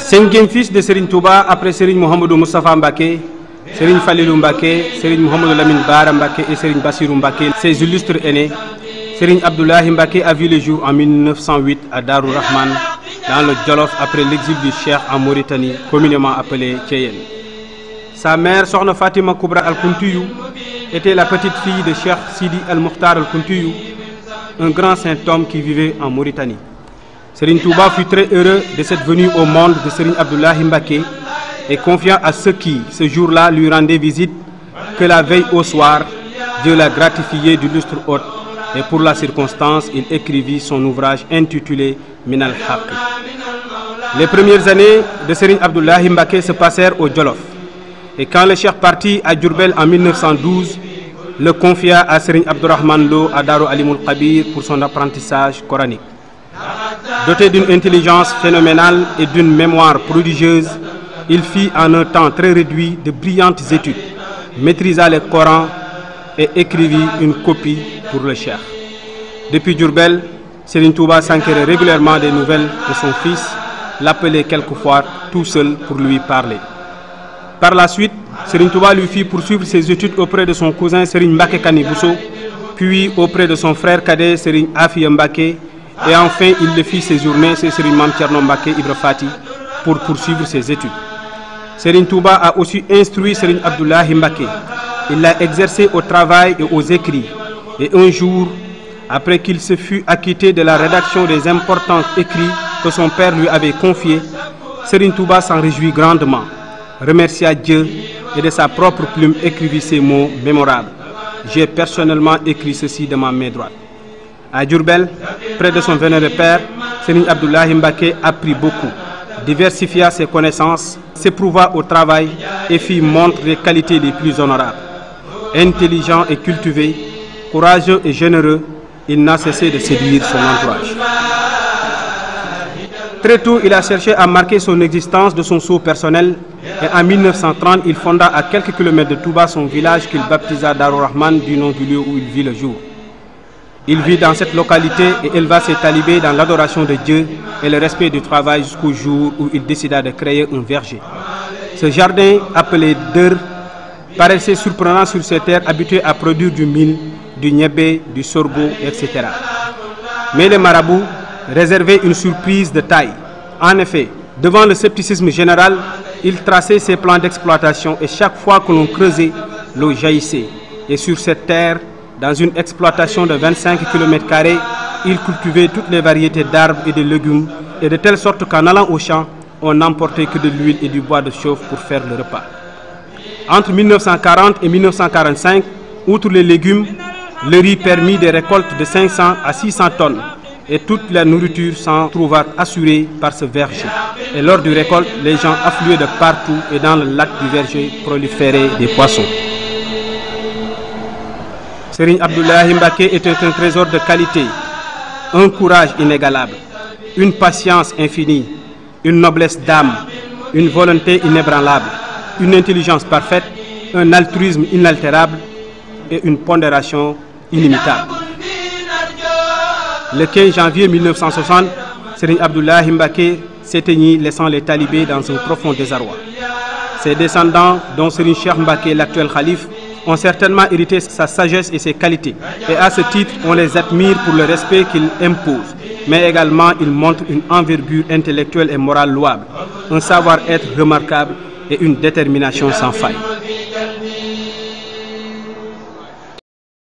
Cinquième fils de Serigne Touba après Serigne Mohamedou Moustapha Mbacké, Serigne Falilou Mbacké, Serigne Mohamedou Lamine Bara Mbacké et Serigne Bassirou Mbacké. Ses illustres aînés, Serigne Abdoulahi Mbacké a vu le jour en 1908 à Darou Rahman, dans le Djolof, après l'exil du Cheikh en Mauritanie, communément appelé Thiéyène. Sa mère, Sokhna Fatima Koubra Al-Kountouyou, était la petite fille de Cheikh Sidi Al-Mokhtar Al-Kountouyou, un grand saint homme qui vivait en Mauritanie. Serigne Touba fut très heureux de cette venue au monde de Serigne Abdoulahi Mbacké et confiant à ceux qui, ce jour-là, lui rendaient visite, que la veille au soir, Dieu l'a gratifié d'illustre hôte et pour la circonstance, il écrivit son ouvrage intitulé Min al-Haq. Les premières années de Serigne Abdoulahi Mbacké se passèrent au Djolof. Et quand le Cheikh partit à Diourbel en 1912, le confia à Serigne Abdourahmane Lo à Darou Alimul Kabir pour son apprentissage coranique. Doté d'une intelligence phénoménale et d'une mémoire prodigieuse, il fit en un temps très réduit de brillantes études, maîtrisa le Coran et écrivit une copie pour le Cheikh. Depuis Diourbel, Serigne Touba s'enquérait régulièrement des nouvelles de son fils, l'appelait quelquefois tout seul pour lui parler. Par la suite, Serigne Touba lui fit poursuivre ses études auprès de son cousin Serigne Mbacké Kani Bousso, puis auprès de son frère cadet Serigne Afia Mbacké, et enfin il le fit séjourner chez Serigne Mame Thierno Mbacké Ibra Fati pour poursuivre ses études. Serigne Touba a aussi instruit Serigne Abdoulahi Mbacké. Il l'a exercé au travail et aux écrits. Et un jour, après qu'il se fut acquitté de la rédaction des importants écrits que son père lui avait confiés, Serigne Touba s'en réjouit grandement, remercia Dieu et de sa propre plume écrivit ces mots mémorables. J'ai personnellement écrit ceci de ma main droite. À Diourbel, près de son vénéré père, Serigne Abdoulahi Mbacké apprit beaucoup, diversifia ses connaissances, s'éprouva au travail et fit montre des qualités les plus honorables. Intelligent et cultivé, courageux et généreux, il n'a cessé de séduire son entourage. Très tôt, il a cherché à marquer son existence de son sceau personnel et en 1930, il fonda à quelques kilomètres de Touba son village qu'il baptisa Darou Rahman du nom du lieu où il vit le jour. Il vit dans cette localité et éleva ses talibés dans l'adoration de Dieu et le respect du travail jusqu'au jour où il décida de créer un verger. Ce jardin, appelé Deur, paraissait surprenant sur ces terres habituées à produire du mil, du niébé, du sorgho, etc. Mais les marabouts réservaient une surprise de taille. En effet, devant le scepticisme général, ils traçaient ses plans d'exploitation et chaque fois que l'on creusait, l'eau jaillissait. Et sur cette terre, dans une exploitation de 25 km², ils cultivaient toutes les variétés d'arbres et de légumes, et de telle sorte qu'en allant au champ, on n'emportait que de l'huile et du bois de chauffe pour faire le repas. Entre 1940 et 1945, outre les légumes, le riz permit des récoltes de 500 à 600 tonnes, et toute la nourriture s'en trouva assurée par ce verger. Et lors du récolte, les gens affluaient de partout et dans le lac du verger proliféraient des poissons. Serigne Abdoulahi Mbacké était un trésor de qualité, un courage inégalable, une patience infinie, une noblesse d'âme, une volonté inébranlable, une intelligence parfaite, un altruisme inaltérable et une pondération inimitable. Le 15 janvier 1960, Serigne Abdoulahi Mbacké s'éteignit, laissant les talibés dans un profond désarroi. Ses descendants, dont Serigne Cheikh Mbacké, l'actuel khalife, ont certainement hérité sa sagesse et ses qualités. Et à ce titre, on les admire pour le respect qu'il impose. Mais également, ils montrent une envergure intellectuelle et morale louable, un savoir-être remarquable et une détermination sans faille.